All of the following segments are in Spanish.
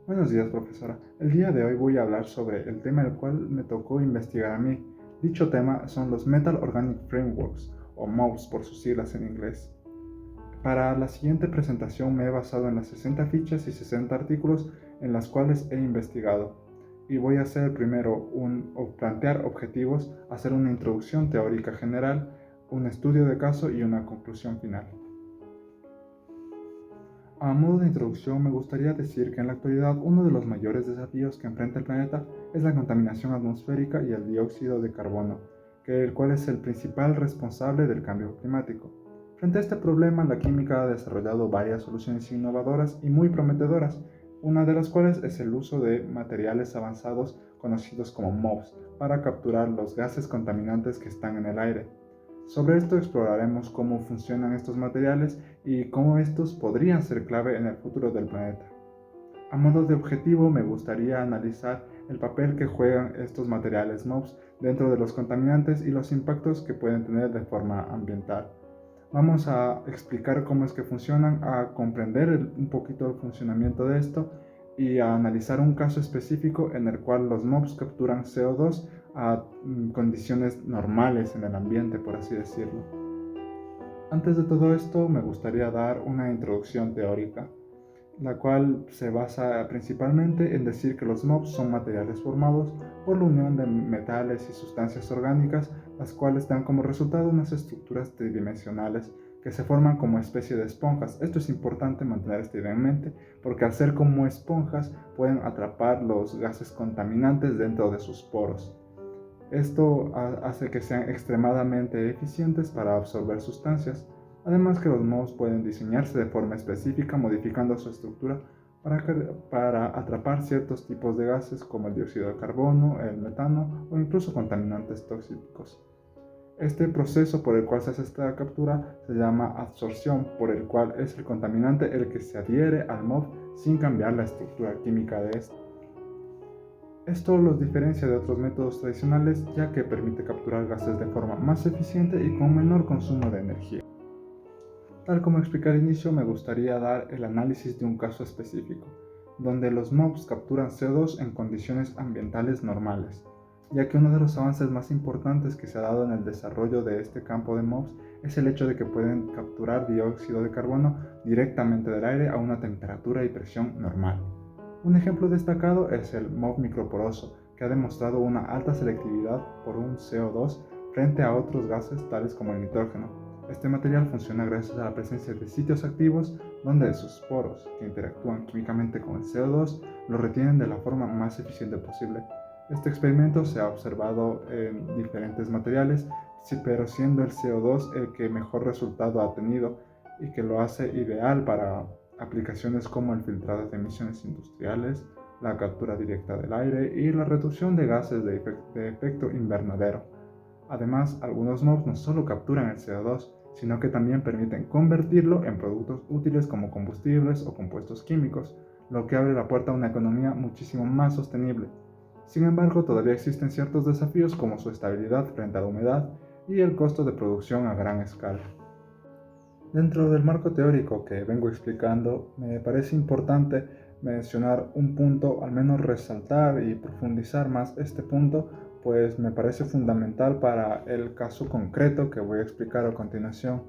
Buenos días, profesora. El día de hoy voy a hablar sobre el tema el cual me tocó investigar a mí. Dicho tema son los Metal Organic Frameworks, o MOFs por sus siglas en inglés. Para la siguiente presentación me he basado en las 60 fichas y 60 artículos en las cuales he investigado. Y voy a hacer primero plantear objetivos, hacer una introducción teórica general, un estudio de caso y una conclusión final. A modo de introducción, me gustaría decir que en la actualidad uno de los mayores desafíos que enfrenta el planeta es la contaminación atmosférica y el dióxido de carbono, el cual es el principal responsable del cambio climático. Frente a este problema, la química ha desarrollado varias soluciones innovadoras y muy prometedoras, una de las cuales es el uso de materiales avanzados conocidos como MOFs para capturar los gases contaminantes que están en el aire. Sobre esto exploraremos cómo funcionan estos materiales y cómo estos podrían ser clave en el futuro del planeta. A modo de objetivo, me gustaría analizar el papel que juegan estos materiales MOFs dentro de los contaminantes y los impactos que pueden tener de forma ambiental. Vamos a explicar cómo es que funcionan, a comprender un poquito el funcionamiento de esto y a analizar un caso específico en el cual los MOFs capturan CO2 a condiciones normales en el ambiente, por así decirlo. Antes de todo esto, me gustaría dar una introducción teórica, la cual se basa principalmente en decir que los MOFs son materiales formados por la unión de metales y sustancias orgánicas, las cuales dan como resultado unas estructuras tridimensionales que se forman como especie de esponjas. Esto es importante mantener esta idea en mente, porque al ser como esponjas pueden atrapar los gases contaminantes dentro de sus poros. Esto hace que sean extremadamente eficientes para absorber sustancias, además que los MOFs pueden diseñarse de forma específica modificando su estructura para atrapar ciertos tipos de gases como el dióxido de carbono, el metano o incluso contaminantes tóxicos. Este proceso por el cual se hace esta captura se llama absorción, por el cual es el contaminante el que se adhiere al MOF sin cambiar la estructura química de este. Esto los diferencia de otros métodos tradicionales ya que permite capturar gases de forma más eficiente y con menor consumo de energía. Tal como expliqué al inicio, me gustaría dar el análisis de un caso específico, donde los MOFs capturan CO2 en condiciones ambientales normales, ya que uno de los avances más importantes que se ha dado en el desarrollo de este campo de MOFs es el hecho de que pueden capturar dióxido de carbono directamente del aire a una temperatura y presión normal. Un ejemplo destacado es el MOF microporoso, que ha demostrado una alta selectividad por un CO2 frente a otros gases tales como el nitrógeno. Este material funciona gracias a la presencia de sitios activos donde sus poros, que interactúan químicamente con el CO2, lo retienen de la forma más eficiente posible. Este experimento se ha observado en diferentes materiales, pero siendo el CO2 el que mejor resultado ha tenido y que lo hace ideal para aplicaciones como el filtrado de emisiones industriales, la captura directa del aire y la reducción de gases de efecto invernadero. Además, algunos MOFs no solo capturan el CO2, sino que también permiten convertirlo en productos útiles como combustibles o compuestos químicos, lo que abre la puerta a una economía muchísimo más sostenible. Sin embargo, todavía existen ciertos desafíos como su estabilidad frente a la humedad y el costo de producción a gran escala. Dentro del marco teórico que vengo explicando, me parece importante mencionar un punto, al menos resaltar y profundizar más este punto, pues me parece fundamental para el caso concreto que voy a explicar a continuación.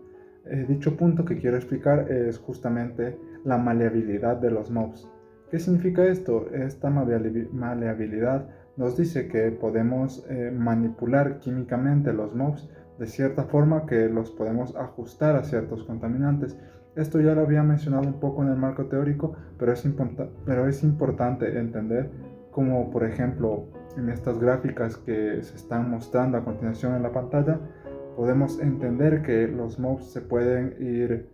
Dicho punto que quiero explicar es justamente la maleabilidad de los MOFs. ¿Qué significa esto? Esta maleabilidad nos dice que podemos manipular químicamente los MOFs de cierta forma que los podemos ajustar a ciertos contaminantes. Esto ya lo había mencionado un poco en el marco teórico, pero es importante entender como por ejemplo en estas gráficas que se están mostrando a continuación en la pantalla, podemos entender que los MOFs se pueden ir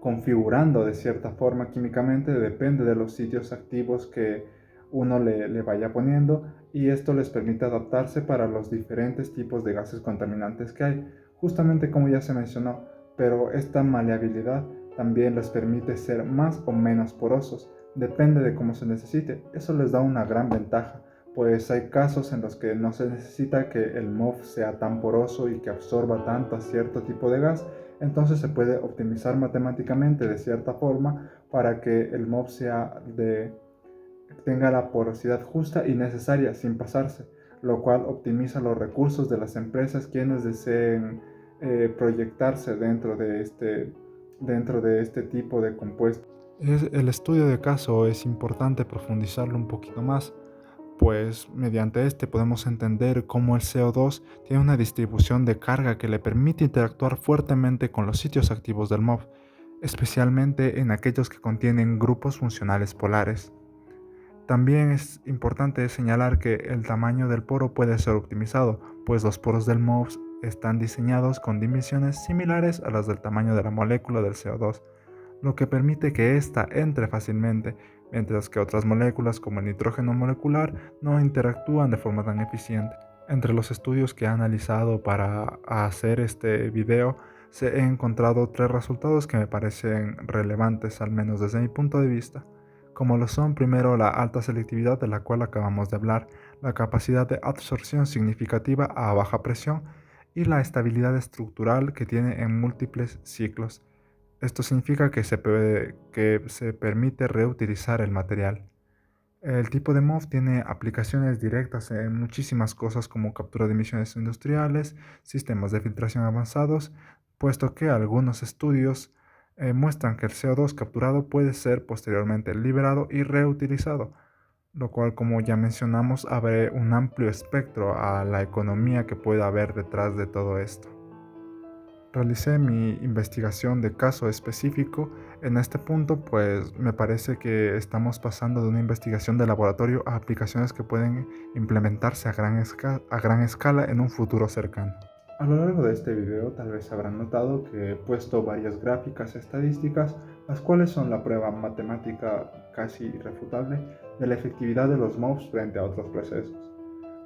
configurando de cierta forma químicamente, depende de los sitios activos que uno le vaya poniendo y esto les permite adaptarse para los diferentes tipos de gases contaminantes que hay, justamente como ya se mencionó, pero esta maleabilidad también les permite ser más o menos porosos, depende de cómo se necesite. Eso les da una gran ventaja, pues hay casos en los que no se necesita que el MOF sea tan poroso y que absorba tanto a cierto tipo de gas, entonces se puede optimizar matemáticamente de cierta forma para que el MOB tenga la porosidad justa y necesaria sin pasarse, lo cual optimiza los recursos de las empresas quienes deseen proyectarse dentro de este tipo de compuestos. El estudio de caso es importante profundizarlo un poquito más, pues mediante este podemos entender cómo el CO2 tiene una distribución de carga que le permite interactuar fuertemente con los sitios activos del MOB, especialmente en aquellos que contienen grupos funcionales polares. También es importante señalar que el tamaño del poro puede ser optimizado, pues los poros del MOB están diseñados con dimensiones similares a las del tamaño de la molécula del CO2, lo que permite que ésta entre fácilmente, mientras que otras moléculas como el nitrógeno molecular no interactúan de forma tan eficiente. Entre los estudios que he analizado para hacer este video, he encontrado tres resultados que me parecen relevantes, al menos desde mi punto de vista, como lo son primero la alta selectividad de la cual acabamos de hablar, la capacidad de absorción significativa a baja presión y la estabilidad estructural que tiene en múltiples ciclos. Esto significa que se permite reutilizar el material. El tipo de MOF tiene aplicaciones directas en muchísimas cosas como captura de emisiones industriales, sistemas de filtración avanzados, puesto que algunos estudios muestran que el CO2 capturado puede ser posteriormente liberado y reutilizado, lo cual, como ya mencionamos, abre un amplio espectro a la economía que puede haber detrás de todo esto. Realicé mi investigación de caso específico en este punto, pues me parece que estamos pasando de una investigación de laboratorio a aplicaciones que pueden implementarse a gran escala en un futuro cercano. A lo largo de este video tal vez habrán notado que he puesto varias gráficas estadísticas, las cuales son la prueba matemática casi irrefutable de la efectividad de los MOBs frente a otros procesos.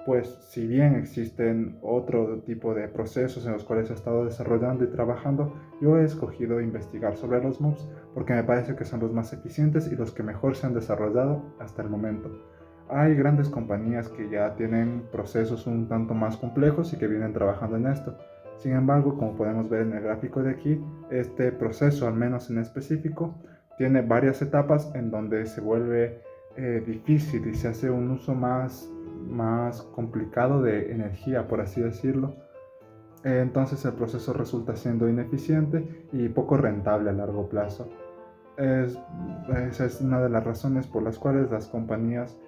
Pues si bien existen otro tipo de procesos en los cuales he estado desarrollando y trabajando, yo he escogido investigar sobre los MOBs porque me parece que son los más eficientes y los que mejor se han desarrollado hasta el momento. Hay grandes compañías que ya tienen procesos un tanto más complejos y que vienen trabajando en esto. Sin embargo, como podemos ver en el gráfico de aquí, este proceso, al menos en específico, tiene varias etapas en donde se vuelve difícil y se hace un uso más complicado de energía, por así decirlo. Entonces el proceso resulta siendo ineficiente y poco rentable a largo plazo. Esa es una de las razones por las cuales las compañías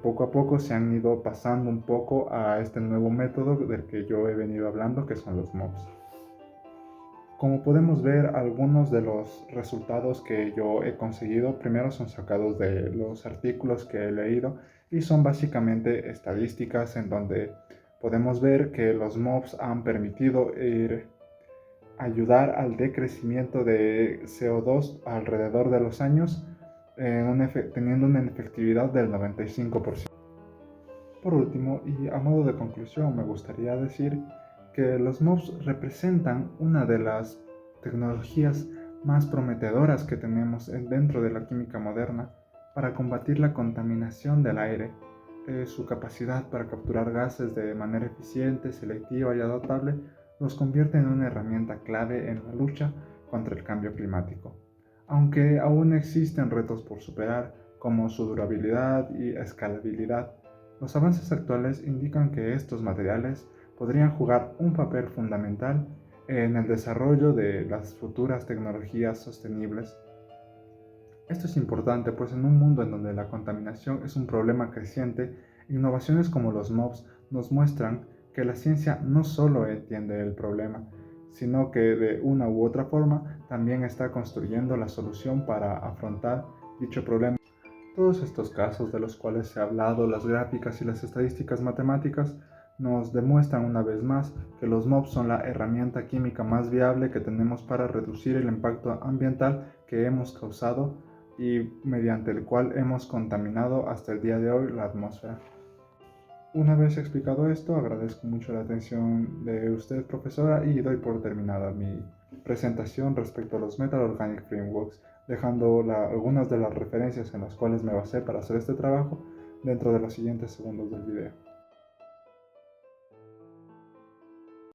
poco a poco se han ido pasando un poco a este nuevo método del que yo he venido hablando, que son los MOBs. Como podemos ver, algunos de los resultados que yo he conseguido primero son sacados de los artículos que he leído y son básicamente estadísticas en donde podemos ver que los MOBs han permitido ayudar al decrecimiento de CO2 alrededor de los años, teniendo una efectividad del 95%. Por último, y a modo de conclusión, me gustaría decir que los MOBs representan una de las tecnologías más prometedoras que tenemos dentro de la química moderna para combatir la contaminación del aire. Su capacidad para capturar gases de manera eficiente, selectiva y adaptable los convierte en una herramienta clave en la lucha contra el cambio climático. Aunque aún existen retos por superar, como su durabilidad y escalabilidad, los avances actuales indican que estos materiales podrían jugar un papel fundamental en el desarrollo de las futuras tecnologías sostenibles. Esto es importante, pues en un mundo en donde la contaminación es un problema creciente, innovaciones como los MOBs nos muestran que la ciencia no solo entiende el problema, sino que de una u otra forma también está construyendo la solución para afrontar dicho problema. Todos estos casos de los cuales se ha hablado, las gráficas y las estadísticas matemáticas, nos demuestran una vez más que los MOBs son la herramienta química más viable que tenemos para reducir el impacto ambiental que hemos causado y mediante el cual hemos contaminado hasta el día de hoy la atmósfera. Una vez explicado esto, agradezco mucho la atención de usted, profesora, y doy por terminada mi presentación respecto a los Metal Organic Frameworks, dejando algunas de las referencias en las cuales me basé para hacer este trabajo dentro de los siguientes segundos del video.